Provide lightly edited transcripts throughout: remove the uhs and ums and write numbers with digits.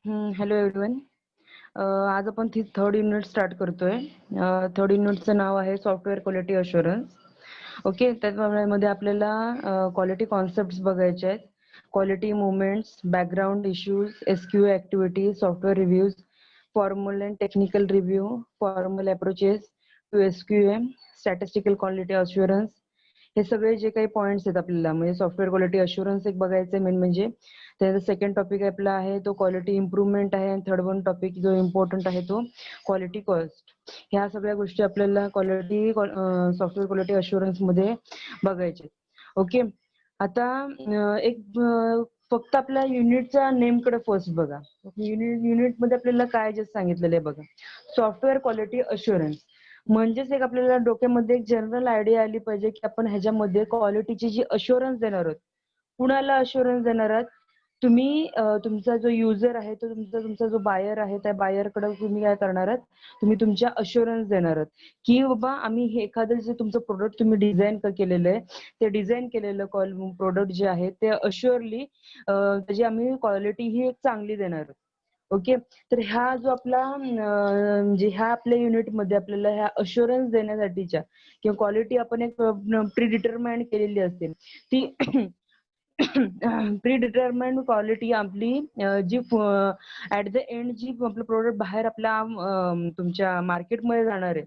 Hello everyone. आज आपण third unit start करतोय. थर्ड युनिटचं नाव आहे सॉफ्टवेअर क्वालिटी अश्युरन्स. ओके, त्यामध्ये आपल्याला क्वालिटी कॉन्सेप्ट्स बघायचे आहेत. Quality movements, background issues, SQ activity, software reviews, formal and technical review, formal approaches to SQM, statistical quality assurance, हे सगळे जे काही पॉइंट्स आहेत आपल्याला म्हणजे सॉफ्टवेअर क्वालिटी अश्युरन्स एक बघायचं मेन म्हणजे. त्याचा सेकंड टॉपिक आपला आहे तो क्वालिटी इम्प्रुव्हमेंट आहे आणि थर्ड वन टॉपिक जो इम्पॉर्टंट आहे तो क्वालिटी कॉस्ट. ह्या सगळ्या गोष्टी आपल्याला क्वालिटी सॉफ्टवेअर क्वालिटी अश्युरन्स मध्ये बघायचे. ओके, आता फक्त आपल्या युनिटच्या नेमकडे फर्स्ट बघा. युनिट मध्ये आपल्याला काय जे सांगितलेलं आहे बघा, सॉफ्टवेअर क्वालिटी अश्युरन्स. म्हणजेच एक आपल्याला डोक्यामध्ये एक जनरल आयडिया आली पाहिजे की आपण ह्याच्यामध्ये क्वालिटीची जी अश्युरन्स देणार आहोत, कुणाला अश्युरन्स देणार आहात तुम्ही. तुमचा जो युजर आहे तो तुमचा जो बायर आहे त्या बायरकडे तुम्ही काय करणार आहात, तुम्ही तुमच्या अश्युरन्स देणार आहात की बाबा आम्ही हे एखादं जे तुमचं प्रोडक्ट तुम्ही डिझाईन केलेलं आहे ते डिझाईन केलेलं प्रोडक्ट जे आहे ते अश्युअरली त्याची आम्ही क्वालिटी ही एक चांगली देणार आहोत. ओके, तर ह्या जो आपला म्हणजे ह्या आपल्या युनिटमध्ये आपल्याला ह्या अश्युरन्स देण्यासाठीच्या किंवा क्वालिटी आपण एक प्री डिटरमाइंड केलेली असते ती प्री डिटरमाइंड क्वालिटी आपली जी ऍट द एंड जी आपलं प्रोडक्ट बाहेर आपल्या तुमच्या मार्केटमध्ये जाणार आहे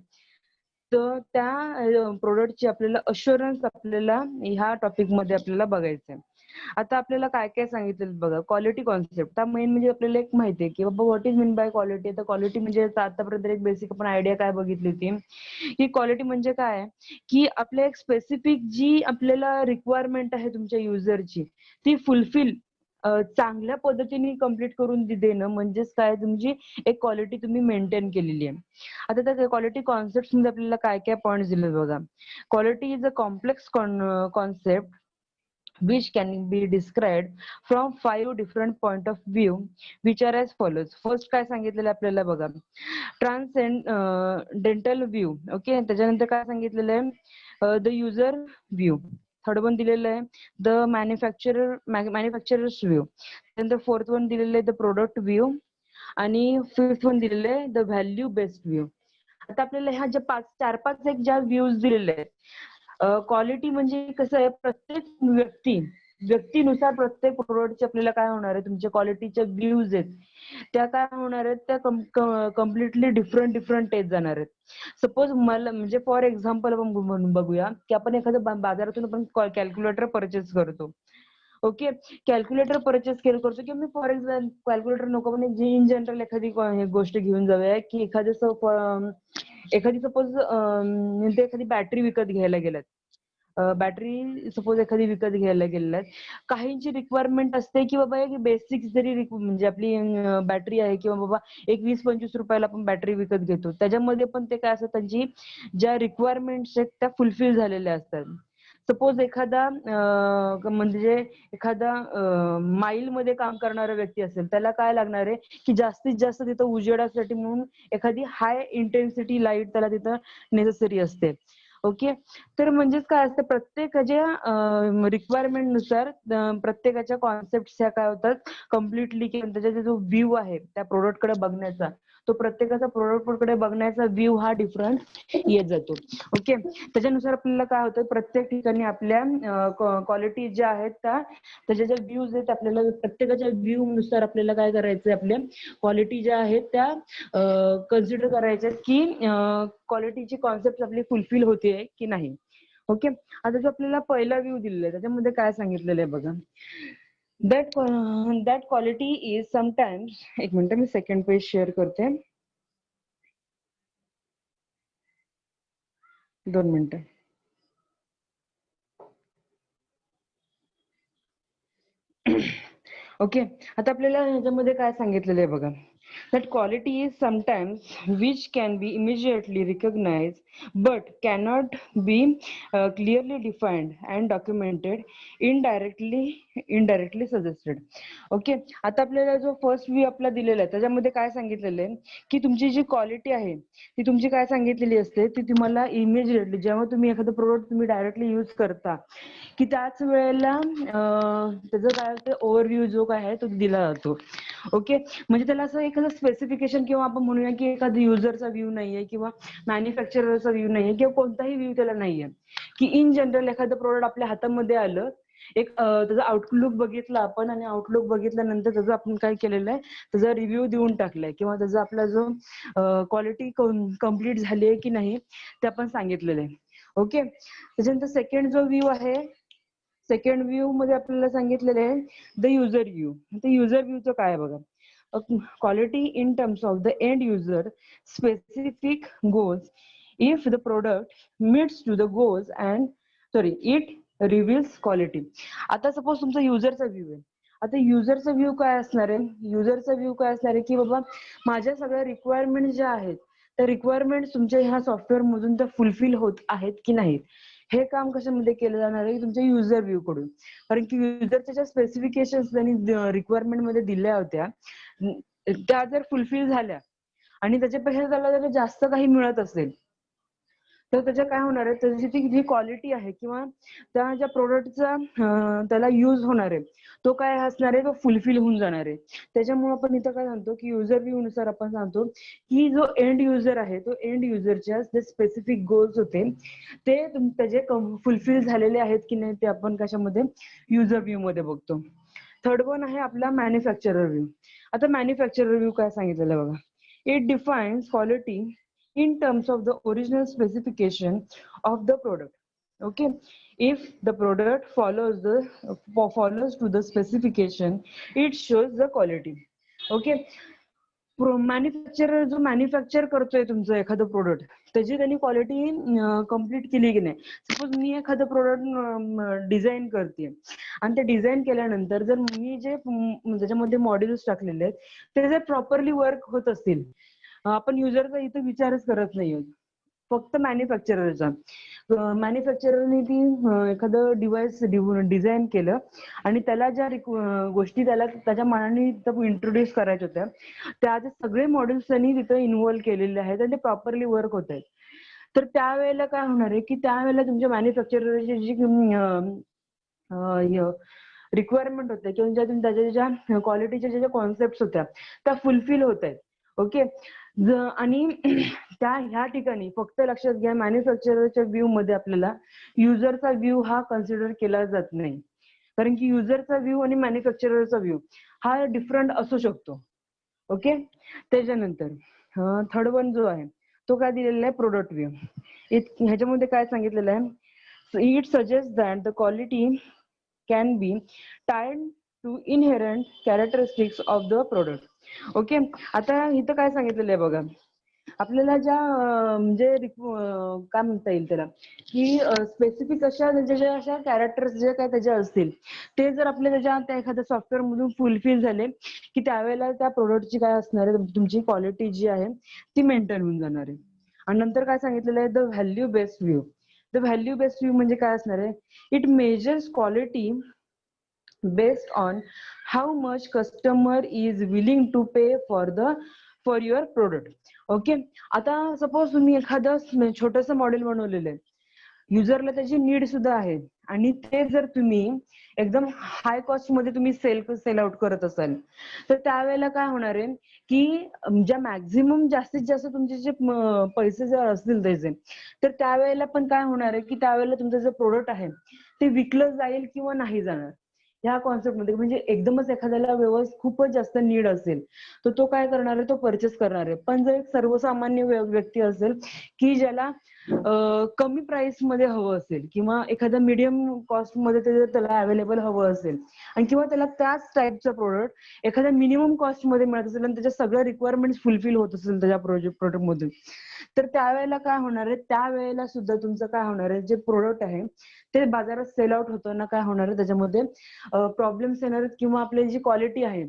तर त्या प्रोडक्टची आपल्याला अश्युरन्स आपल्याला ह्या टॉपिक मध्ये आपल्याला बघायचं आहे. आता आपल्याला काय काय सांगितलं बघा, क्वालिटी कॉन्सेप्ट. तर मेन म्हणजे आपल्याला एक माहिती आहे की बाबा what is mean by quality. तर क्वालिटी म्हणजे आतापर्यंत एक बेसिक आपण आयडिया काय बघितली होती की क्वालिटी म्हणजे काय की आपल्या एक स्पेसिफिक जी आपल्याला रिक्वायरमेंट आहे तुमच्या युजरची ती फुलफिल चांगल्या पद्धतीने कम्प्लीट करून देणं म्हणजेच काय तुमची एक क्वालिटी तुम्ही मेंटेन केलेली आहे. आता त्या क्वालिटी कॉन्सेप्ट मध्ये आपल्याला काय काय पॉईंट दिले बघा. Quality is a complex concept which can be described from 5 different point of view which are as follows. First काय सांगितलेलं आपल्याला बघा, ट्रान्सडेंटल व्ह्यू. ओके, त्याच्यानंतर काय सांगितलेलं आहे, the user view. Third one दिलेलं आहे द मॅन्युफॅक्चरर्स व्ह्यू. त्यानंतर फोर्थ वन दिलेलं आहे द प्रोडक्ट व्ह्यू आणि फिफ्थ वन दिलेलं आहे द व्हॅल्यू बेस्ड व्ह्यू. आता आपल्याला ह्या ज्या चार पाच एक ज्या व्ह्यूज दिलेले आहेत, क्वालिटी म्हणजे कसं आहे प्रत्येक व्यक्तीनुसार प्रत्येक प्रोडक्टचे आपल्याला काय होणार आहे तुमच्या क्वालिटीच्या व्ह्यूज आहेत त्या काय होणार आहेत त्या कम्प्लिटली डिफरंट टेस्ट जाणार आहेत. सपोज मला म्हणजे फॉर एक्झाम्पल आपण बघूया की आपण एखाद्या बाजारातून आपण कॅल्क्युलेटर परचेस करतो. ओके, कॅल्क्युलेटर परचेस करतो की मी फॉर एक्झाम्पल कॅल्क्युलेटर नको पण जी इन जनरल एखादी गोष्ट घेऊन जाऊया की एखादी सपोज ते एखादी बॅटरी विकत घ्यायला गेलात. बॅटरी सपोज एखादी विकत घ्यायला गेलेल्या आहेत, काहींची रिक्वायरमेंट असते की बाबा एक बेसिक जरी म्हणजे आपली बॅटरी आहे किंवा बाबा एक 20-25 रुपयाला आपण बॅटरी विकत घेतो त्याच्यामध्ये पण ते काय असतं त्यांची ज्या रिक्वायरमेंट्स आहेत त्या फुलफिल झालेल्या असतात. सपोज एखादा माईल मध्ये काम करणारा व्यक्ती असेल त्याला काय लागणार आहे की जास्तीत जास्त तिथं उजेडासाठी म्हणून एखादी हाय इंटेन्सिटी लाईट त्याला तिथं नेसेसरी असते. ओके, तर म्हणजेच काय असतं प्रत्येकाच्या रिक्वायरमेंट नुसार प्रत्येकाच्या कॉन्सेप्ट ह्या काय होतात कम्प्लिटली की त्याचा जो व्ह्यू आहे त्या प्रोडक्ट कडे बघण्याचा तो प्रत्येकाचा प्रोडक्ट कडे बघण्याचा व्ह्यू हा डिफरंट येत जातो. ओके, त्याच्यानुसार आपल्याला काय होतं प्रत्येक ठिकाणी आपल्या क्वालिटी ज्या आहेत त्याच्या ज्या व्ह्यूज आहेत आपल्याला प्रत्येकाच्या व्ह्यू नुसार आपल्याला काय करायचंय आपल्या क्वालिटी ज्या आहेत त्या कन्सिडर करायच्या की क्वालिटीची कॉन्सेप्ट आपली फुलफिल होते की नाही. ओके, आता जो आपल्याला पहिला व्ह्यू दिलेला आहे त्याच्यामध्ये काय सांगितलेलं आहे बघा, दॅट क्वालिटी इज समटाइम्स. एक मिनिट मी सेकंड पेज शेअर करते, 2 मिनिटं. ओके, आता आपल्याला ह्याच्यामध्ये काय सांगितलेलं आहे बघा, that quality is sometimes which can be immediately recognized but cannot be clearly defined and documented, indirectly suggested. Okay, आता आपल्याला जो फर्स्ट व्ह्यू आपला दिलेला आहे त्याच्यामध्ये काय सांगितलेलं आहे की तुमची जी क्वालिटी आहे ती तुमची काय सांगितलेली असते ती तुम्हाला इमिजिएटली जेव्हा तुम्ही एखादं प्रोडक्ट तुम्ही डायरेक्टली यूज करता की त्याच वेळेला त्याचं काय होतं ओव्हरव्ह्यू जो काय आहे तो दिला जातो. ओके. म्हणजे त्याला असं एखादं स्पेसिफिकेशन किंवा आपण म्हणूया की एखादा युजरचा व्ह्यू नाहीये किंवा मॅन्युफॅक्चररचा व्ह्यू नाहीये किंवा कोणताही व्ह्यू त्याला नाहीये, की इन जनरल एखादं प्रोडक्ट आपल्या हातामध्ये आलं, एक त्याचा आउटलुक बघितला आपण आणि आउटलुक बघितल्यानंतर त्याचं आपण काय केलेलं आहे, त्याचा रिव्ह्यू देऊन टाकलाय किंवा त्याचा आपला जो क्वालिटी कंप्लीट झाली आहे की नाही ते आपण सांगितलेलं आहे. ओके. त्याच्यानंतर सेकंड जो व्ह्यू आहे, सेकंड व्ह्यू मध्ये आपल्याला सांगितलेलं आहे द युजर व्ह्यू. ते युजर व्ह्यूचं काय आहे बघा. Quality in terms of the end user specific goals. If the product meets to the goals and it reveals quality. आता सपोज तुमचा युजरचा व्ह्यू आहे. आता युजरचा व्ह्यू काय असणार आहे, युजरचा व्ह्यू काय असणार आहे की बाबा माझ्या सगळ्या रिक्वायरमेंट ज्या आहेत त्या रिक्वायरमेंट तुमच्या ह्या सॉफ्टवेअर मधून त्या फुलफिल होत आहेत की नाहीत, हे काम कशामध्ये केलं जाणार आहे, तुमच्या युजर व्ह्यू कडून. कारण की युजरच्या ज्या स्पेसिफिकेशन्स त्यांनी रिक्वायरमेंट मध्ये दिल्या होत्या त्या जर फुलफिल झाल्या आणि त्याच्यापेक्षा त्याला जर जास्त काही मिळत असेल तर त्याच्या काय होणार आहे, त्याची ती जी क्वालिटी आहे किंवा त्या ज्या प्रोडक्टचा त्याला युज होणार आहे तो काय असणार आहे, तो फुलफिल होऊन जाणार आहे. त्याच्यामुळे आपण इथं काय सांगतो की युजर व्ह्यू नुसार आपण सांगतो की जो एंड युजर आहे तो एंड युजरच्या जे स्पेसिफिक गोल्स होते ते त्याचे फुलफिल झालेले आहेत की नाही ते आपण कशामध्ये युजर व्ह्यू मध्ये बघतो. थर्ड वन आहे आपला मॅन्युफॅक्चरर व्ह्यू. आता मॅन्युफॅक्चरर व्ह्यू काय सांगितलेलं आहे बघा. It defines quality in terms of the original specification of the product. Okay, if the product follows to the specification, it shows the quality. Okay. Manufacturer जो manufacture करतोय तुमचं एखादं product त्याची त्यांनी क्वालिटी कम्प्लीट केली की नाही. सपोज मी एखादं प्रोडक्ट डिझाईन करते आणि ते डिझाईन केल्यानंतर जर मी जे त्याच्यामध्ये मॉड्यूल्स टाकलेले आहेत ते जर प्रॉपरली वर्क होत असतील, आपण युजरचा इथे विचारच करत नाही आहोत, फक्त मॅन्युफॅक्चररचा. मॅन्युफॅक्चररने ती एखादं डिव्हाइस डिझाईन केलं आणि त्याला ज्या गोष्टी त्याला त्याच्या मनाने इंट्रोड्यूस करायच्या होत्या त्या सगळे मॉड्यूल्स त्यांनी तिथं इन्व्हॉल्व केलेले आहेत आणि ते प्रॉपरली वर्क होत आहेत. तर त्यावेळेला काय होणार आहे की त्यावेळेला तुमच्या मॅन्युफॅक्चररची जी रिक्वायरमेंट होते किंवा त्याच्या ज्या क्वालिटीच्या ज्या कॉन्सेप्ट होत्या त्या फुलफिल होत आहेत. ओके. आणि त्या ह्या ठिकाणी फक्त लक्षात घ्या मॅन्युफॅक्चररच्या व्ह्यू मध्ये आपल्याला युजरचा व्ह्यू हा कन्सिडर केला जात नाही. कारण की युजरचा व्ह्यू आणि मॅन्युफॅक्चररचा व्ह्यू हा डिफरंट असू शकतो. ओके. त्याच्यानंतर थर्ड वन जो आहे तो काय दिलेला आहे, प्रोडक्ट व्ह्यू. ह्याच्यामध्ये काय सांगितलेलं आहे, it suggest that the quality can be tied to inherent characteristics of the product. Okay. आता इथं काय सांगितलेलं आहे बघा, आपल्याला ज्या म्हणजे काय म्हणता येईल त्याला की स्पेसिफिक अशा ज्या अशा कॅरेक्टर्स जे काय त्याच्या असतील ते जर आपल्या त्या एखाद्या सॉफ्टवेअर मधून फुलफिल झाले की त्यावेळेला त्या प्रोडक्टची काय असणार आहे, तुमची क्वालिटी जी आहे ती मेंटेन होऊन जाणार आहे. आणि नंतर काय सांगितलेलं आहे, the value based view. The value based view म्हणजे काय असणार आहे, it measures quality based on how much customer is willing to pay for your product. Okay. आता सपोज तुम्ही एखादं छोटंसं मॉडेल बनवलेलं आहे, युजरला त्याची नीड सुद्धा आहे आणि ते जर तुम्ही एकदम हाय कॉस्ट मध्ये तुम्ही सेल आउट करत असाल तर त्यावेळेला काय होणार आहे की ज्या मॅक्झिमम जास्तीत जास्त तुमचे जे पैसे जर असतील त्याचे तर त्यावेळेला पण काय होणार आहे की त्यावेळेला तुमचं जे प्रोडक्ट आहे ते विकलं जाईल किंवा नाही जाणार ह्या कॉन्सेप्ट मध्ये. म्हणजे एकदमच एखाद्याला खूपच जास्त नीड असेल तर तो काय करणार आहे, तो परचेस करणार आहे. पण जर एक सर्वसामान्य व्यक्ती असेल की ज्याला कमी प्राइस मध्ये हवं असेल किंवा एखाद्या मीडियम कॉस्ट मध्ये त्याला अवेलेबल हवं असेल आणि किंवा त्याला त्याच टाईपचं प्रोडक्ट एखाद्या मिनिमम कॉस्ट मध्ये मिळत असेल आणि त्याच्या सगळ्या रिक्वायरमेंट फुलफिल होत असेल त्याच्या प्रोडक्ट मधून, तर त्यावेळेला काय होणार आहे, त्यावेळेला सुद्धा तुमचं काय होणार आहे, जे प्रोडक्ट आहे ते बाजारात सेल आउट होताना काय होणार आहे, त्याच्यामध्ये प्रॉब्लेम्स येणार आहेत किंवा आपली जी क्वालिटी आहे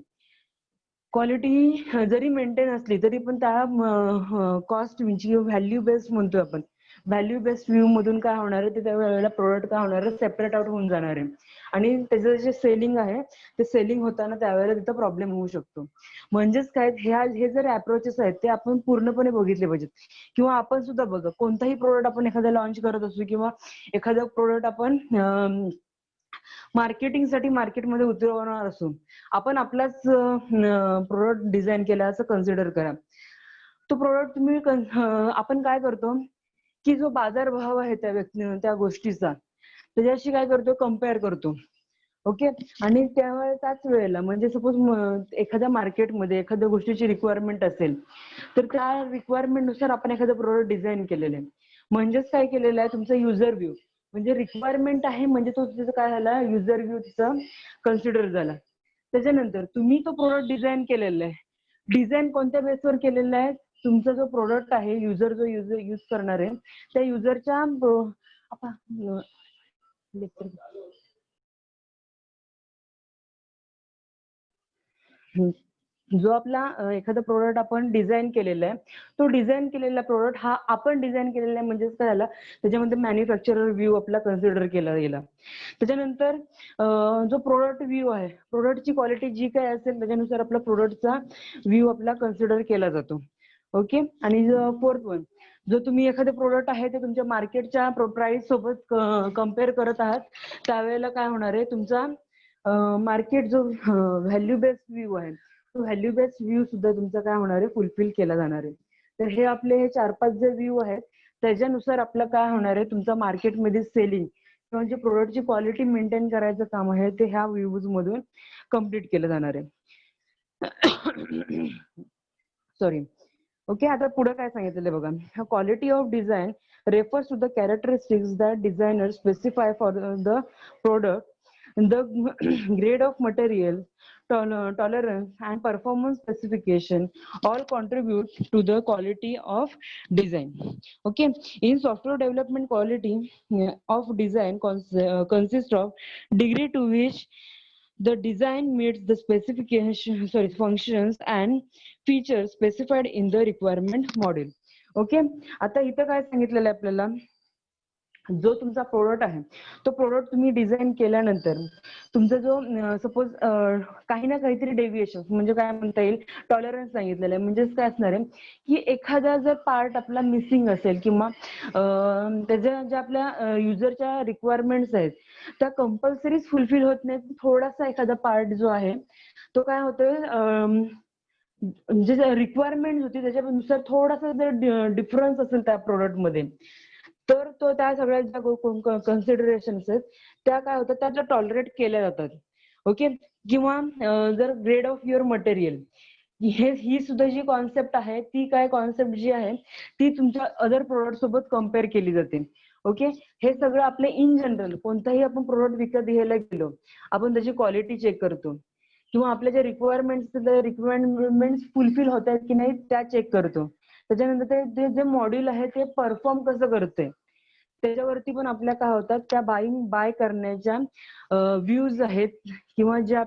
क्वालिटी जरी मेंटेन असली तरी पण त्या कॉस्ट जी व्हॅल्यू बेस्ड म्हणतोय आपण, व्हॅल्यू बेस्ड व्ह्यू मधून काय होणार आहे, ते त्यावेळेला प्रोडक्ट काय होणार आहे, सेपरेट आउट होऊन जाणार आहे आणि त्याचं जे सेलिंग आहे ते सेलिंग होताना त्यावेळेला तिथं प्रॉब्लेम होऊ शकतो. म्हणजेच काय, हे जर अप्रोचेस आहेत ते आपण पूर्णपणे बघितले पाहिजेत. किंवा आपण सुद्धा बघा कोणताही प्रोडक्ट आपण एखादा लॉन्च करत असू किंवा एखादा प्रोडक्ट आपण मार्केटिंगसाठी मार्केटमध्ये उतरवणार असू, आपण आपलाच प्रोडक्ट डिझाईन केला असं कन्सिडर करा. तो प्रोडक्ट तुम्ही आपण काय करतो की जो बाजारभाव आहे त्या गोष्टीचा त्याच्याशी काय करतो, कम्पेअर करतो. ओके. आणि त्याच वेळेला म्हणजे सपोज एखाद्या मार्केटमध्ये एखाद्या गोष्टीची रिक्वायरमेंट असेल तर त्या रिक्वायरमेंट नुसार आपण एखादं प्रोडक्ट डिझाईन केलेलं आहे. म्हणजेच काय केलेलं आहे, तुमचा युजर व्ह्यू म्हणजे रिक्वायरमेंट आहे म्हणजे तो तिथं काय झाला, युजर व्ह्यू तिचा कन्सिडर झाला. त्याच्यानंतर तुम्ही तो प्रोडक्ट डिझाईन केलेला आहे. डिझाईन कोणत्या बेसवर केलेला आहे, तुमचा जो प्रोडक्ट आहे, युजर जो यूज करणार आहे त्या युजरच्या जो आपला एखादा प्रोडक्ट आपण डिझाईन केलेला आहे, तो डिझाईन केलेला प्रोडक्ट हा आपण डिझाईन केलेला आहे म्हणजेच काय झालं, त्याच्यामध्ये मॅन्युफॅक्चरर व्ह्यू आपला कन्सिडर केला गेला. त्याच्यानंतर जो प्रोडक्ट व्ह्यू आहे, प्रोडक्टची क्वालिटी जी काय असेल त्याच्यानुसार आपला प्रोडक्टचा व्ह्यू आपला कन्सिडर केला जातो. ओके. आणि फोर्थ वन, जो तुम्ही एखादं प्रोडक्ट आहे ते तुमच्या मार्केटच्या प्राइस सोबत कम्पेअर करत आहात, त्यावेळेला काय होणार आहे, तुमचा मार्केट जो व्हॅल्यू बेस्ड व्ह्यू आहे तो व्हॅल्यू बेस्ड व्ह्यू सुद्धा तुमचा काय होणार आहे, फुलफिल केला जाणार आहे. तर हे आपले हे 4-5 जे व्ह्यू आहेत त्याच्यानुसार आपलं काय होणार आहे, तुमचा मार्केटमध्ये सेलिंग किंवा जे प्रोडक्टची क्वालिटी मेंटेन करायचं काम आहे ते ह्या व्ह्यूज मधून कम्प्लीट केलं जाणार आहे. सॉरी. ओके. आता पुढे काय सांगितलेलं बघा, quality of design refers to the characteristics that designers specify for the product. The grade of material, tolerance and performance specification all contribute to the quality of design. Okay. In software development, quality of design consists of degree to which the design meets the functions and features specified in the requirement model. Okay. आता इथं काय सांगितलेलं आहे आपल्याला, जो तुमचा product आहे तो प्रोडक्ट तुम्ही डिझाईन केल्यानंतर तुमचा जो सपोज काही ना काहीतरी डेव्हिएशन म्हणजे काय म्हणता येईल, टॉलरन्स सांगितलेलं आहे. म्हणजेच काय असणार आहे की एखादा जर पार्ट आपला मिसिंग असेल किंवा त्याच्या ज्या आपल्या युजरच्या रिक्वायरमेंट्स आहेत त्या कंपल्सरी फुलफिल होत नाहीत, थोडासा एखादा पार्ट जो आहे तो काय होतोय, जे रिक्वायरमेंट होती त्याच्यानुसार थोडासा जर डिफरन्स असेल त्या प्रोडक्टमध्ये तर तो त्या सगळ्या ज्या कन्सिडरेशन्स आहेत त्या काय होतात, त्या टॉलरेट केल्या जातात. ओके. किंवा जर ग्रेड ऑफ युअर मटेरियल ही सुद्धा जी कॉन्सेप्ट आहे ती काय कॉन्सेप्ट जी आहे ती तुमच्या अदर प्रोडक्ट सोबत कम्पेअर केली जाते. ओके. हे सगळं आपले इन जनरल कोणताही आपण प्रोडक्ट विकत घ्यायला गेलो आपण त्याची क्वालिटी चेक करतो किंवा आपल्या ज्या रिक्वायरमेंट्स फुलफिल होत आहेत की नाही त्या चेक करतो. त्याच्यानंतर ते जे मॉड्यूल आहे ते परफॉर्म कसं करते त्याच्यावरती पण आपल्या काय होतात, त्या बाय करण्याच्या व्ह्यूज आहेत किंवा ज्या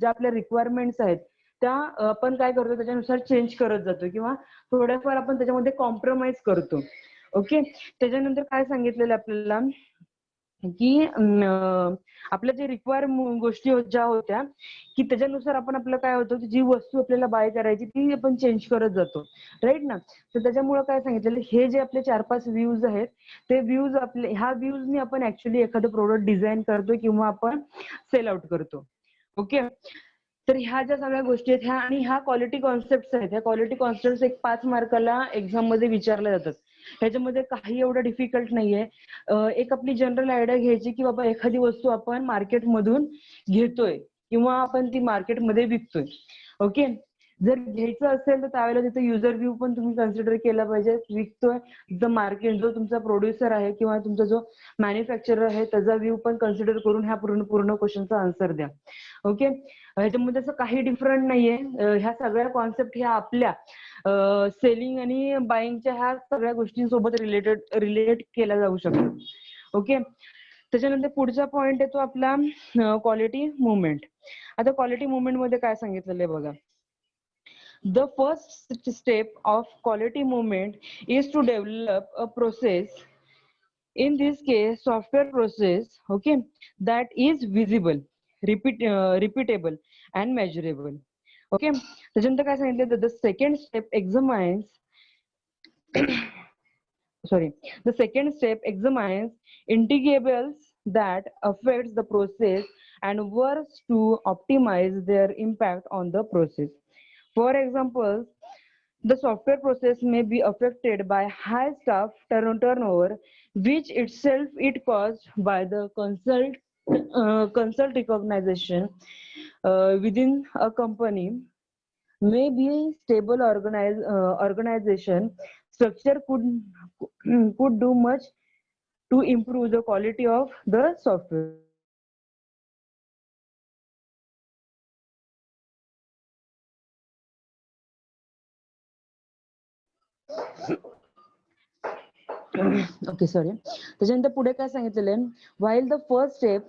आपल्या रिक्वायरमेंट्स आहेत त्या आपण काय करतो त्याच्यानुसार चेंज करत जातो किंवा थोड्याफार आपण त्याच्यामध्ये कॉम्प्रोमाइज करतो. ओके. त्याच्यानंतर काय सांगितलेलं आपल्याला की आपल्या जे रिक्वायर गोष्टी ज्या होत्या की त्याच्यानुसार आपण आपलं काय होतं, जी वस्तू आपल्याला बाय करायची ती आपण चेंज करत जातो, राईट ना. तर त्याच्यामुळे काय सांगितलेलं, हे जे आपले 4-5 व्ह्यूज आहेत ते व्ह्यूज आपले ह्या व्ह्यूजनी आपण ऍक्च्युली एखादं प्रोडक्ट डिझाईन करतो किंवा आपण सेल आउट करतो. ओके. तर ह्या ज्या सगळ्या गोष्टी आहेत आणि ह्या क्वालिटी कॉन्सेप्ट आहेत, ह्या क्वालिटी कॉन्सेप्ट 5 मार्काला एक्झाम मध्ये विचारल्या जातात. ह्याच्यामध्ये काही एवढं डिफिकल्ट नाहीये. एक आपली जनरल आयडिया घ्यायची की बाबा एखादी वस्तू आपण मार्केटमधून घेतोय किंवा आपण ती मार्केटमध्ये विकतोय. ओके. जर घ्यायचं असेल तर त्यावेळेला तिथे युजर व्ह्यू पण तुम्ही कन्सिडर केला पाहिजे. विकतोय द मार्केट जो तुमचा प्रोड्युसर आहे किंवा तुमचा जो मॅन्युफॅक्चरर आहे त्याचा व्ह्यू पण कन्सिडर करून ह्या पूर्ण क्वेश्चनचा आन्सर द्या. ओके. ह्याच्यामध्ये असं काही डिफरंट नाहीये. ह्या सगळ्या कॉन्सेप्ट ह्या आपल्या सेलिंग आणि बाईंगच्या ह्या सगळ्या गोष्टींसोबत रिलेट केल्या जाऊ शकतात. ओके. त्याच्यानंतर पुढचा पॉइंट येतो आपला क्वालिटी मुवमेंट. आता क्वालिटी मुवमेंट मध्ये काय सांगितलेलं आहे बघा, the first step of quality movement is to develop a process, in this case software process, okay, that is visible, repeatable and measurable. Okay. त्याच्यानंतर काय सांगितलं, the second step examines integrables that affects the process and works to optimize their impact on the process. For example, the software process may be affected by high staff turnover, which itself is caused by the consult recognition within a company. Maybe stable organization structure could do much to improve the quality of the software. Okay sorry. त्याच्यानंतर पुढे काय सांगितलेलं आहे, while the first step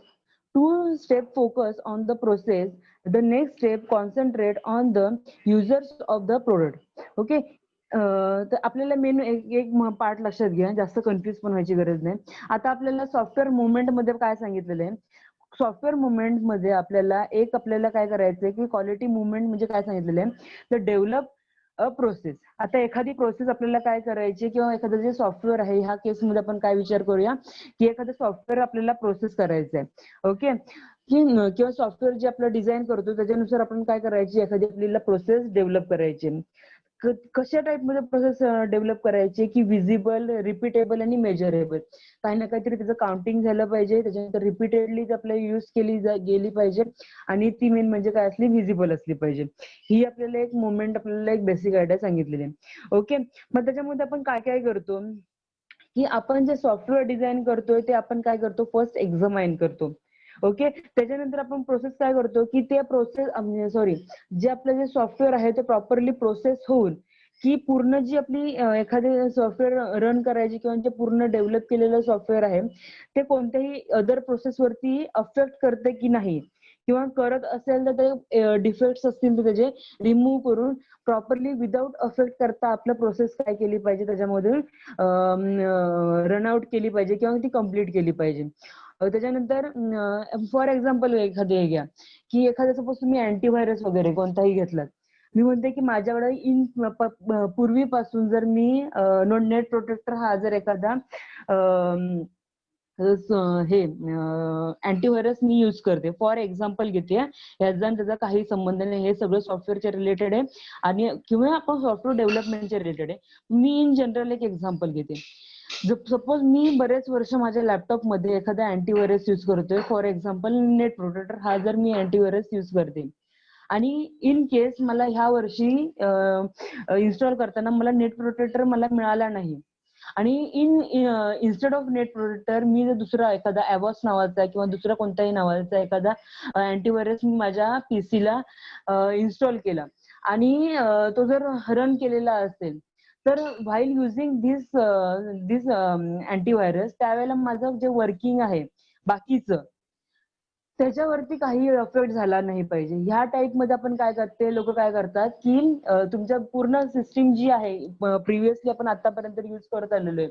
two step focus on the process, the next step concentrate on the users of the product. Okay. तर आपल्याला main एक part लक्षात घ्या, जास्त कन्फ्युज पण व्हायची गरज नाही. आता आपल्याला सॉफ्टवेअर मुवमेंट मध्ये काय सांगितलेलं आहे, सॉफ्टवेअर मुवमेंट मध्ये आपल्याला काय करायचंय की क्वालिटी मुवमेंट म्हणजे काय सांगितलेलं आहे, तर डेव्हलप अ प्रोसेस. आता एखादी प्रोसेस आपल्याला काय करायची किंवा एखादं जे सॉफ्टवेअर आहे, ह्या केसमध्ये आपण काय विचार करूया की एखादं सॉफ्टवेअर आपल्याला प्रोसेस करायचंय. ओके. किंवा सॉफ्टवेअर जे आपलं डिझाईन करतो त्याच्यानुसार आपण काय करायची, एखादी आपल्याला प्रोसेस डेव्हलप करायची. कशा टाइप मध्ये प्रोसेस डेव्हलप करायची की विजिबल, रिपीटेबल आणि मेजरेबल. काही ना काहीतरी त्याचं काउंटिंग झालं पाहिजे, त्याच्यानंतर रिपीटेडली आपल्याला यूज केली गेली पाहिजे आणि ती मेन म्हणजे काय असली, विजिबल असली पाहिजे. ही आपल्याला एक मुवमेंट, आपल्याला एक बेसिक आयडिया सांगितलेली आहे. ओके. मग त्याच्यामध्ये आपण काय काय करतो की आपण जे सॉफ्टवेअर डिझाईन करतोय ते आपण काय करतो, फर्स्ट एक्झामाइन करतो. ओके. त्याच्यानंतर आपण प्रोसेस काय करतो की ते प्रोसेस जे आपलं जे सॉफ्टवेअर आहे ते प्रॉपरली प्रोसेस होऊन की पूर्ण जी आपली एखादी सॉफ्टवेअर रन करायची किंवा जे पूर्ण डेव्हलप केलेलं सॉफ्टवेअर आहे ते कोणत्याही अदर प्रोसेस वरती अफेक्ट करते की नाही, किंवा करत असेल तर ते डिफेक्ट्स असतील तर त्याचे रिमूव्ह करून प्रॉपरली विदाउट अफेक्ट करता आपलं प्रोसेस काय केली पाहिजे, त्याच्यामधून रनआउट केली पाहिजे किंवा ती कम्प्लीट केली पाहिजे. त्याच्यानंतर फॉर एक्झाम्पल एखादे घ्या की एखाद्या सपोज तुम्ही अँटीव्हायरस वगैरे कोणताही घेतलात. मी म्हणते की माझ्याकडे पूर्वीपासून जर मी नेट प्रोटेक्टर हा जर एखादा हे अँटीव्हायरस मी युज करते, फॉर एक्झाम्पल घेते. याचा त्याचा काही संबंध नाही, हे सगळं सॉफ्टवेअरच्या रिलेटेड आहे आणि किंवा आपण सॉफ्टवेअर डेव्हलपमेंटच्या रिलेटेड आहे. मी इन जनरल एक एक्झाम्पल घेते. सपोज मी बरेच वर्ष माझ्या लॅपटॉप मध्ये एखादा अँटीव्हायरस युज करतोय, फॉर एक्झाम्पल नेट प्रोटेक्टर हा जर मी अँटीव्हायरस युज करते आणि इन केस मला ह्या वर्षी इन्स्टॉल करताना मला नेट प्रोटेक्टर मला मिळाला नाही आणि इन्स्टेड ऑफ नेट प्रोटेक्टर मी जर दुसरा एखादा अवॉस नावाचा किंवा दुसरा कोणताही नावाचा एखादा अँटीव्हायरस मी माझ्या पीसीला इन्स्टॉल केला आणि तो जर रन केलेला असेल, तर व्हाईल युझिंग दिस अँटीव्हायरस त्यावेळेला माझं जे वर्किंग आहे बाकीचं त्याच्यावरती काही अफेक्ट झाला नाही पाहिजे. ह्या टाइप मध्ये आपण काय करते, लोक काय करतात की तुमच्या पूर्ण सिस्टीम जी आहे प्रिव्हियसली आपण आतापर्यंत युज करत आलेलो आहे,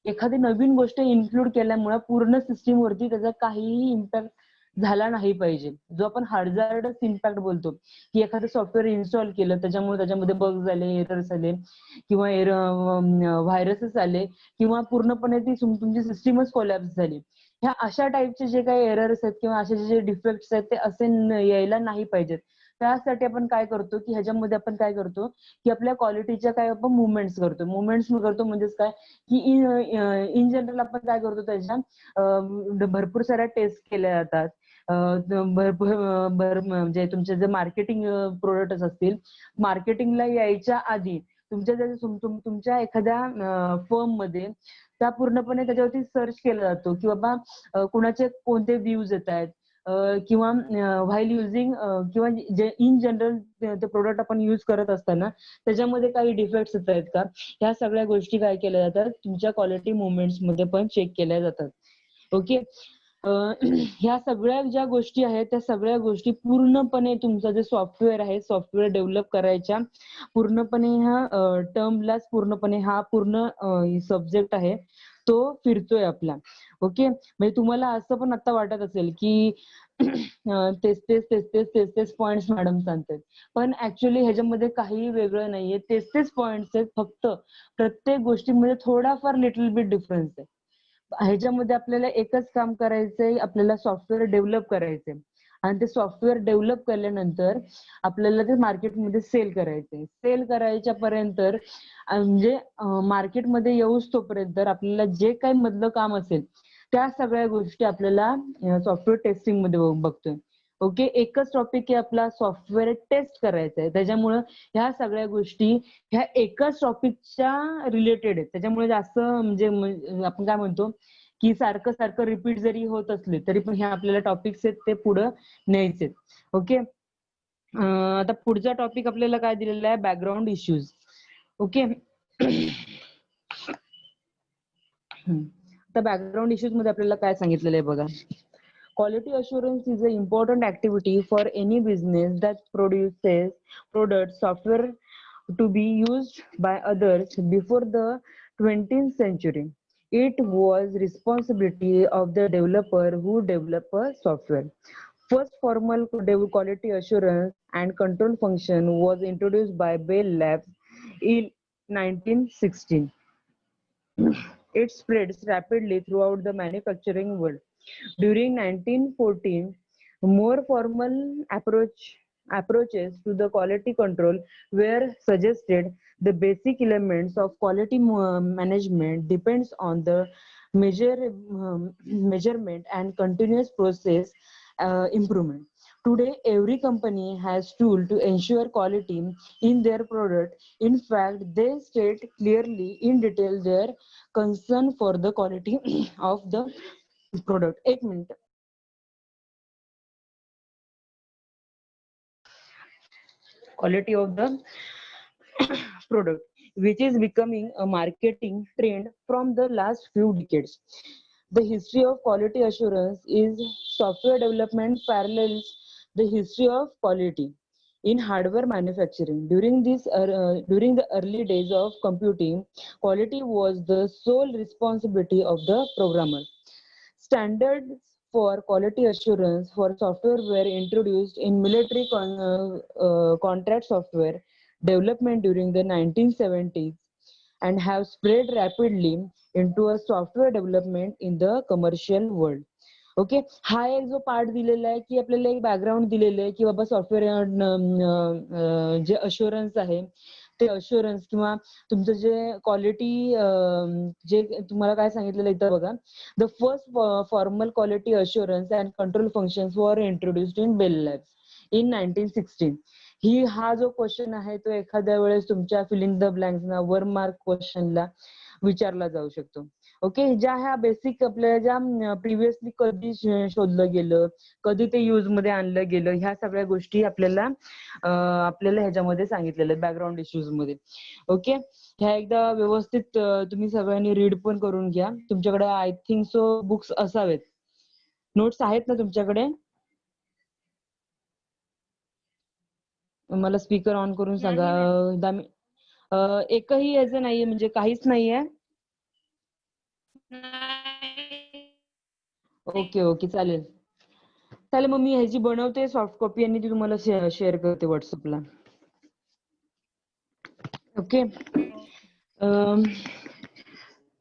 एखादी नवीन गोष्ट इन्क्लूड केल्यामुळे पूर्ण सिस्टीम वरती त्याचा काहीही इम्पॅक्ट झाला नाही पाहिजे. जो आपण हार्जार्डस इम्पॅक्ट बोलतो की एखादं सॉफ्टवेअर इन्स्टॉल केलं त्याच्यामुळे त्याच्यामध्ये बग झाले, एरर्स आले किंवा व्हायरसेस आले किंवा पूर्णपणे ती तुमची सिस्टीमच कोलॅप्स झाली. ह्या अशा टाईपचे जे काही एरर्स आहेत किंवा असे जे डिफेक्ट्स आहेत ते असे यायला नाही पाहिजेत. त्यासाठी आपण काय करतो की ह्याच्यामध्ये आपण काय करतो की आपल्या क्वालिटीच्या काय आपण मुवमेंट्स करतो म्हणजेच काय की इन जनरल आपण काय करतो, त्याच्या भरपूर साऱ्या टेस्ट केल्या जातात. म्हणजे तुमचे जे मार्केटिंग प्रोडक्ट असतील, मार्केटिंगला यायच्या आधी तुमच्या एखाद्या फर्म मध्ये त्या पूर्णपणे त्याच्यावरती सर्च केला जातो की बाबा कुणाचे कोणते व्ह्यूज येत आहेत किंवा व्हाईल युझिंग किंवा जे इन जनरल ते प्रोडक्ट आपण युज करत असताना त्याच्यामध्ये काही डिफेक्ट्स येत आहेत का, ह्या सगळ्या गोष्टी काय केल्या जातात तुमच्या क्वालिटी मुवमेंट्स मध्ये पण चेक केल्या जातात. ओके. ह्या सगळ्या ज्या गोष्टी आहेत त्या सगळ्या गोष्टी पूर्णपणे तुमचं जे सॉफ्टवेअर आहे, सॉफ्टवेअर डेव्हलप करायच्या पूर्णपणे ह्या टर्मलाच पूर्णपणे हा पूर्ण सब्जेक्ट आहे तो फिरतोय आपला. ओके. म्हणजे तुम्हाला असं पण आता वाटत असेल की तेच पॉइंट्स मॅडम सांगतात, पण ऍक्च्युअली ह्याच्यामध्ये काही वेगळं नाहीये. तेच पॉइंट्स आहेत, फक्त प्रत्येक गोष्टीमध्ये थोडाफार लिटल बिट डिफरन्स आहे. ह्याच्यामध्ये आपल्याला एकच काम करायचंय, आपल्याला सॉफ्टवेअर डेव्हलप करायचंय आणि ते सॉफ्टवेअर डेव्हलप केल्यानंतर आपल्याला ते मार्केटमध्ये सेल करायचंय. सेल करायच्या पर्यंत म्हणजे मार्केटमध्ये येऊस तोपर्यंत आपल्याला जे काही मधलं काम असेल त्या सगळ्या गोष्टी आपल्याला सॉफ्टवेअर टेस्टिंग मध्ये बघतोय. ओके, एकच टॉपिक आहे आपला सॉफ्टवेअर टेस्ट करायचा आहे. त्याच्यामुळं ह्या सगळ्या गोष्टी ह्या एकाच टॉपिकच्या रिलेटेड आहेत. त्याच्यामुळे जास्त म्हणजे आपण काय म्हणतो की सारखं सारखं रिपीट जरी होत असले तरी पण ह्या आपल्याला टॉपिक्स आहेत ते पुढं न्यायचे. ओके, आता पुढचा टॉपिक आपल्याला काय दिलेला आहे, बॅकग्राऊंड इश्यूज. ओके, तर बॅकग्राऊंड इश्यूज मध्ये आपल्याला काय सांगितलेलं आहे बघा. Quality assurance is an important activity for any business that produces products, software to be used by others. Before the 20th century, it was responsibility of the developer who develop a software. First formal quality assurance and control function was introduced by Bell Labs in 1916. It spreads rapidly throughout the manufacturing world. During 1914, more formal approaches to the quality control were suggested. The basic elements of quality management depends on the measurement and continuous process improvement. Today, every company has tool to ensure quality in their product. In fact, they state clearly in detail their concern for the quality of the product. एक minute. Quality of the product, which is becoming a marketing trend from the last few decades. The history of quality assurance is software development parallels the history of quality in hardware manufacturing. During the early days of computing, quality was the sole responsibility of the programmer. Standards for quality assurance for software were introduced in military contract software development during the 1970s and have spread rapidly into a software development in the commercial world. Okay, हा एक जो part दिलेला आहे की आपल्याला एक background दिलेलं आहे की बाबा सॉफ्टवेअर जे अश्युरन्स आहे ते अश्युरन्स किंवा तुमचं जे क्वालिटी जे तुम्हाला काय सांगितलेलं इथं बघा. The first formal quality assurance and control functions were introduced in Bell Labs in 1916. हा जो क्वेश्चन आहे तो एखाद्या वेळेस तुमच्या फिलिंग द ब्लँक्सना 1 मार्क क्वेश्चनला विचारला जाऊ शकतो. ओके, ज्या ह्या बेसिक आपल्या ज्या प्रिव्हियसली कधी शोधलं गेलं, कधी ते यूज मध्ये आणलं गेलं, ह्या सगळ्या गोष्टी आपल्याला ह्याच्यामध्ये सांगितलेलं बॅकग्राऊंड इश्यूज मध्ये. ओके, ह्या एकदा व्यवस्थित तुम्ही सगळ्यांनी रीड पण करून घ्या. तुमच्याकडे आय थिंक सो बुक्स असावेत. नोट्स आहेत ना तुमच्याकडे? मला स्पीकर ऑन करून सांगा. एकही याचं नाहीये म्हणजे काहीच नाहीये. ओके ओके, चालेल चालेल. मग मी ह्याची बनवते सॉफ्ट कॉपी आणि ती तुम्हाला शेअर करते व्हॉट्सअपला. ओके,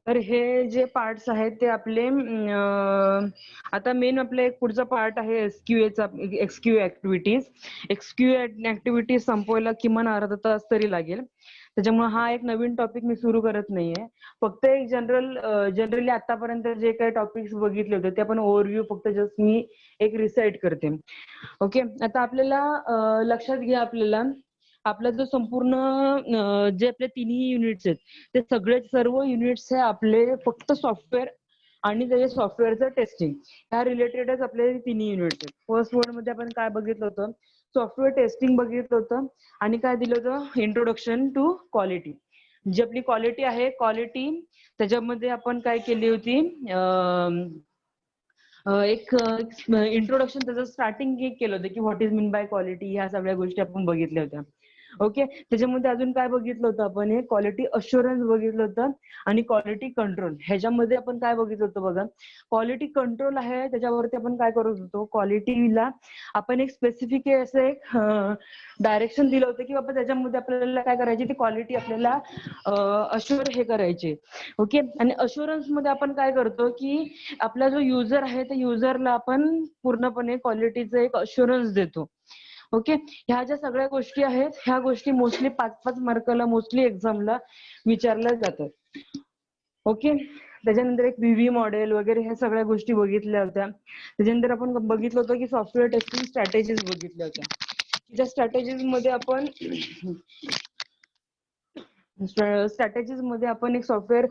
तर हे जे पार्ट्स आहेत ते आपले आता मेन आपला एक पुढचा पार्ट आहे एसक्यूएचा, एक्सक्यू ऍक्टिव्हिटीज. एक्सक्यू ऍक्टिव्हिटीज संपवायला किमान अर्धा तास तरी लागेल. त्याच्यामुळे हा एक नवीन टॉपिक मी सुरू करत नाहीये. फक्त एक जनरली आतापर्यंत जे काही टॉपिक्स बघितले होते ते आपण ओव्हरव्ह्यू फक्त जस्ट मी एक रिसाइट करते. ओके, आता आपल्याला लक्षात घ्या, आपला जो संपूर्ण जे आपले तिन्ही युनिट्स आहेत ते सर्व युनिट्स हे आपले फक्त सॉफ्टवेअर आणि त्याच्या सॉफ्टवेअरचं टेस्टिंग ह्या रिलेटेडच आपले तिन्ही युनिट्स आहेत. फर्स्ट वर्ड मध्ये आपण काय बघितलं होतं, सॉफ्टवेअर टेस्टिंग बघितलं होतं आणि काय दिलं होतं, इंट्रोडक्शन टू क्वालिटी. जी आपली क्वालिटी आहे, क्वालिटी त्याच्यामध्ये आपण काय केली होती, एक इंट्रोडक्शन त्याचं स्टार्टिंग केलं होतं की what is mean by quality. ह्या सगळ्या गोष्टी आपण बघितल्या होत्या. ओके. त्याच्यामध्ये अजून काय बघितलं होतं आपण, हे क्वालिटी अश्युरन्स बघितलं होतं आणि क्वालिटी कंट्रोल. ह्याच्यामध्ये आपण काय बघितलं होतं बघा, क्वालिटी कंट्रोल आहे त्याच्यावरती आपण काय करत होतो, क्वालिटीला आपण एक स्पेसिफिक असं एक डायरेक्शन दिलं होतं की बाबा त्याच्यामध्ये आपल्याला काय करायची, ती क्वालिटी आपल्याला अश्युअर हे करायची. ओके. आणि अश्युरन्स मध्ये आपण काय करतो की आपला जो युजर आहे त्या युजरला आपण पूर्णपणे क्वालिटीचं एक अश्युरन्स देतो. ओके. ह्या ज्या सगळ्या गोष्टी आहेत, ह्या गोष्टी मोस्टली 5-5 मार्काला मोस्टली एक्झामला विचारल्या जातात. ओके. त्याच्यानंतर एक व्हीव्ही मॉडेल वगैरे ह्या सगळ्या गोष्टी बघितल्या होत्या. त्याच्यानंतर आपण बघितलं होतं की सॉफ्टवेअर टेस्टिंग स्ट्रॅटेजीज बघितल्या होत्या. त्या स्ट्रॅटेजीज मध्ये आपण एक सॉफ्टवेअर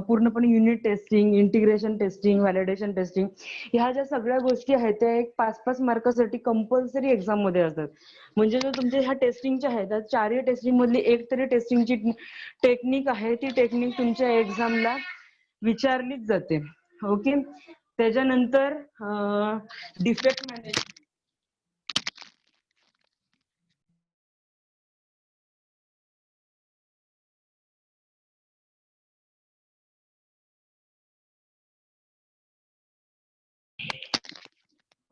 पूर्णपणे unit testing, integration testing, validation testing ह्या ज्या सगळ्या गोष्टी आहेत त्या एक 5-5 मार्कासाठी कंपल्सरी एक्झाम मध्ये असतात. म्हणजे जर तुमच्या ह्या टेस्टिंगच्या आहेत तर चारही टेस्टिंग मधली एक तरी टेस्टिंगची टेक्निक आहे, ती टेक्निक तुमच्या एक्झामला विचारलीच जाते. ओके. त्याच्यानंतर defect management.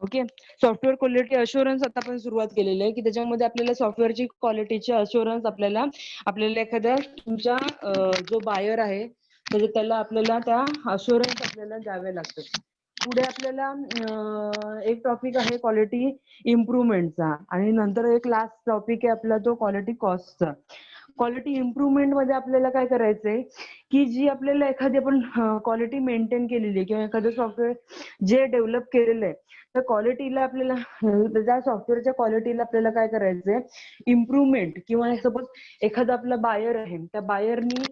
Okay. Software quality assurance आता आपण सुरुवात केलेली आहे की त्याच्यामध्ये आपल्याला सॉफ्टवेअरची क्वालिटीची अश्युरन्स आपल्याला एखाद्या तुमच्या जो बायर आहे त्याला आपल्याला त्या अश्युरन्स आपल्याला द्यावे लागतात. पुढे आपल्याला एक टॉपिक आहे क्वालिटी इम्प्रुव्हमेंटचा आणि नंतर एक लास्ट टॉपिक आहे आपला तो क्वालिटी कॉस्टचा. क्वालिटी इम्प्रुव्हमेंट मध्ये आपल्याला काय करायचंय की जी आपल्याला एखादी आपण क्वालिटी मेंटेन केलेली आहे किंवा एखादं सॉफ्टवेअर जे डेव्हलप केलेलं आहे त्या क्वालिटीला आपल्याला त्या सॉफ्टवेअरच्या क्वालिटीला आपल्याला काय करायचंय, इम्प्रुव्हमेंट किंवा सपोज एखादा आपला बायर आहे त्या बायरनी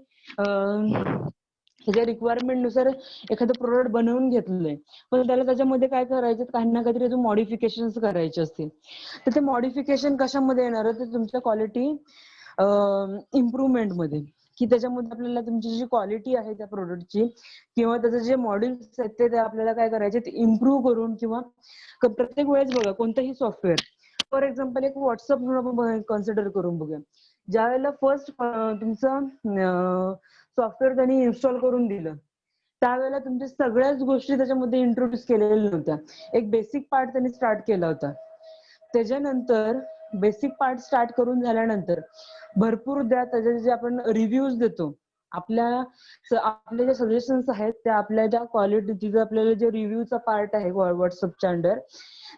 त्याच्या रिक्वायरमेंट नुसार एखादं प्रोडक्ट बनवून घेतलंय पण त्याला त्याच्यामध्ये काय करायचं, काही ना काहीतरी अजून मॉडिफिकेशन करायचे असतील तर ते मॉडिफिकेशन कशामध्ये येणार आहे, तर तुमच्या क्वालिटी इम्प्रुव्हमेंट मध्ये की त्याच्यामध्ये आपल्याला तुमची जी क्वालिटी आहे त्या प्रोडक्टची किंवा त्याचे जे मॉड्यूल्स आहेत ते आपल्याला काय करायचे, ते इम्प्रूव्ह करून किंवा प्रत्येक वेळेस बघा कोणतंही सॉफ्टवेअर फॉर एक्झाम्पल एक व्हॉट्सअप म्हणून आपण कन्सिडर करून बघूया. ज्या वेळेला फर्स्ट तुमचं सॉफ्टवेअर त्यांनी इन्स्टॉल करून दिलं त्यावेळेला तुमच्या सगळ्याच गोष्टी त्याच्यामध्ये इंट्रोड्यूस केलेल्या नव्हत्या. एक बेसिक पार्ट त्यांनी स्टार्ट केला होता. त्याच्यानंतर बेसिक पार्ट स्टार्ट करून झाल्यानंतर भरपूर त्याचे जे आपण रिव्ह्यूज देतो आपले जे सजेशन्स आहेत त्या आपल्या ज्या क्वालिटी तिथे आपल्याला जे रिव्ह्यूचा पार्ट आहे व्हॉट्सअपच्या अंडर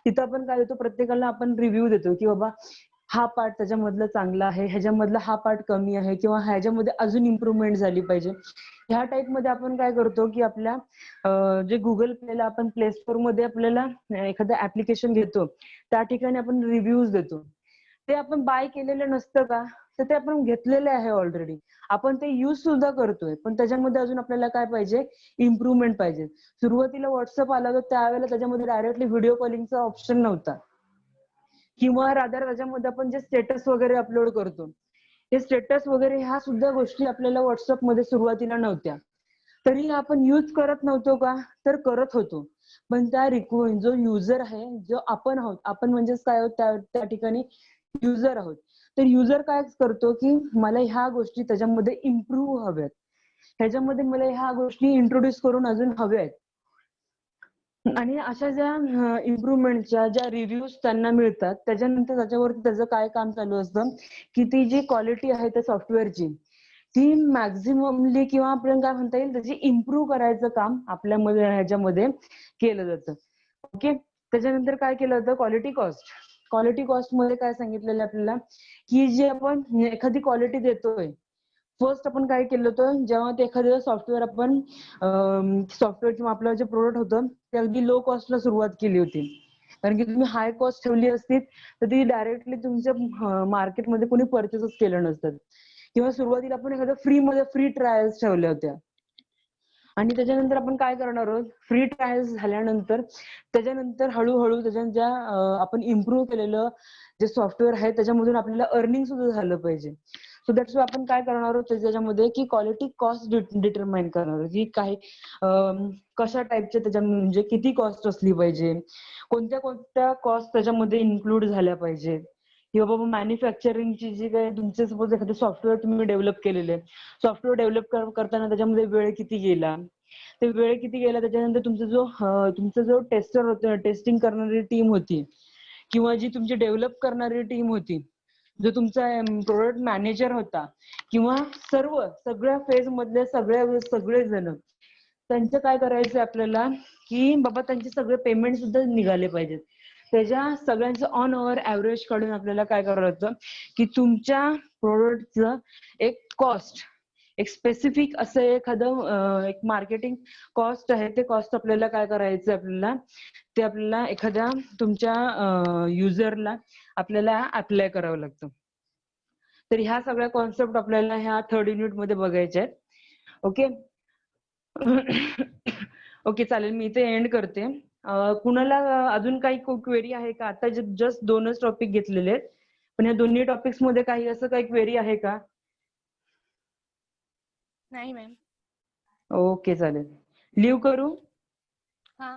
तिथं आपण काय देतो, प्रत्येकाला आपण रिव्ह्यू देतो की बाबा हा पार्ट त्याच्यामधला चांगला आहे, ह्याच्यामधला हा पार्ट कमी आहे किंवा ह्याच्यामध्ये अजून इम्प्रुव्हमेंट झाली पाहिजे. ह्या टाईप मध्ये आपण काय करतो की आपल्या जे गुगल प्लेला आपण प्ले स्टोर मध्ये आपल्याला एखादं ऍप्लिकेशन घेतो त्या ठिकाणी आपण रिव्ह्यूज देतो. ते आपण बाय केलेलं नसतं का, तर ते आपण घेतलेले आहे ऑलरेडी, आपण ते युज सुद्धा करतोय पण त्याच्यामध्ये अजून आपल्याला काय पाहिजे, इम्प्रुव्हमेंट पाहिजे. सुरुवातीला व्हॉट्सअप आला तर त्यावेळेला त्याच्यामध्ये डायरेक्टली व्हिडिओ कॉलिंगचा ऑप्शन नव्हता किंवा रादर त्याच्यामध्ये आपण जे स्टेटस वगैरे अपलोड करतो ते स्टेटस वगैरे ह्या सुद्धा गोष्टी आपल्याला व्हॉट्सअप मध्ये सुरुवातीला नव्हत्या. तरी आपण युज करत नव्हतो का, तर करत होतो. पण जो युजर आहे, जो आपण आहोत, आपण म्हणजेच काय आहोत त्या ठिकाणी युजर आहोत. तर युजर काय करतो की मला ह्या गोष्टी त्याच्यामध्ये इम्प्रूव्ह हव्यात, ह्याच्यामध्ये मला ह्या गोष्टी इंट्रोड्यूस करून अजून हव्या आहेत. आणि अशा ज्या इम्प्रुव्हमेंटच्या ज्या रिव्ह्यूज त्यांना मिळतात त्याच्यानंतर त्याच्यावरती त्याचं काय काम चालू असतं की ती जी क्वालिटी आहे त्या सॉफ्टवेअरची ती मॅक्झिममली किंवा आपण काय म्हणता येईल त्याची इम्प्रूव्ह करायचं काम आपल्यामध्ये ह्याच्यामध्ये केलं जातं. ओके. त्याच्यानंतर काय केलं जातं, क्वालिटी कॉस्ट. क्वालिटी कॉस्ट मध्ये काय सांगितलेलं आपल्याला की जे आपण एखादी क्वालिटी देतोय, फर्स्ट आपण काय केलं होतं, जेव्हा ते एखादं सॉफ्टवेअर आपण सॉफ्टवेअर किंवा आपलं जे प्रोडक्ट होतं ते अगदी लो कॉस्टला सुरुवात केली होती. कारण की तुम्ही हाय कॉस्ट ठेवली असती तर ती डायरेक्टली तुमच्या मार्केटमध्ये कोणी परचेसच केलं नसतं किंवा सुरुवातीला आपण एखादं फ्री ट्रायल्स ठेवल्या होत्या. आणि त्याच्यानंतर आपण काय करणार आहोत, फ्री ट्रायल्स झाल्यानंतर त्याच्यानंतर हळूहळू त्याच्या ज्या आपण इम्प्रूव्ह केलेलं जे सॉफ्टवेअर आहे त्याच्यामधून आपल्याला अर्निंग सुद्धा झालं पाहिजे. सो दॅट्स वाय आपण काय करणार आहोत त्याच्यामध्ये की क्वालिटी कॉस्ट डिटरमाइन करणार आहोत की काय कशा टाईपचे त्याच्या म्हणजे किती कॉस्ट असली पाहिजे, कोणत्या कोणत्या कॉस्ट त्याच्यामध्ये इन्क्लूड झाल्या पाहिजे, किंवा बाबा मॅन्युफॅक्चरिंगची जी काही तुमचे सपोज एखादं सॉफ्टवेअर तुम्ही डेव्हलप केलेलं आहे, सॉफ्टवेअर डेव्हलप करताना त्याच्यामध्ये वेळ किती गेला, ते वेळ किती गेला त्याच्यानंतर तुमचा जो टेस्टर होता, टेस्टिंग करणारी टीम होती किंवा जी तुमची डेव्हलप करणारी टीम होती, जो तुमचा प्रोडक्ट मॅनेजर होता किंवा सगळ्या फेज मधले सगळेजण, त्यांचं काय करायचं आपल्याला की बाबा त्यांचे सगळे पेमेंट सुद्धा निघाले पाहिजेत. त्याच्या सगळ्यांचं ऑन ओव्हर ऍव्हरेज काढून आपल्याला काय करायचं की तुमच्या प्रोडक्टचं एक कॉस्ट, एक स्पेसिफिक असं एखादं एक मार्केटिंग कॉस्ट आहे, ते कॉस्ट आपल्याला काय करायचं ते आपल्याला एखाद्या तुमच्या युजरला आपल्याला अप्लाय करावं लागतं. तर ह्या सगळ्या कॉन्सेप्ट आपल्याला ह्या 3rd युनिट मध्ये बघायच्या आहेत. ओके. ओके, चालेल, मी इथे एंड करते. कुणाला अजून काही क्वेरी आहे का? आता जस्ट 2च टॉपिक घेतलेले आहेत, पण या दोन्ही टॉपिक्स मध्ये काही असं काही क्वेरी आहे का? नाही मॅम. ओके, चालेल. लिव्ह करू? हा.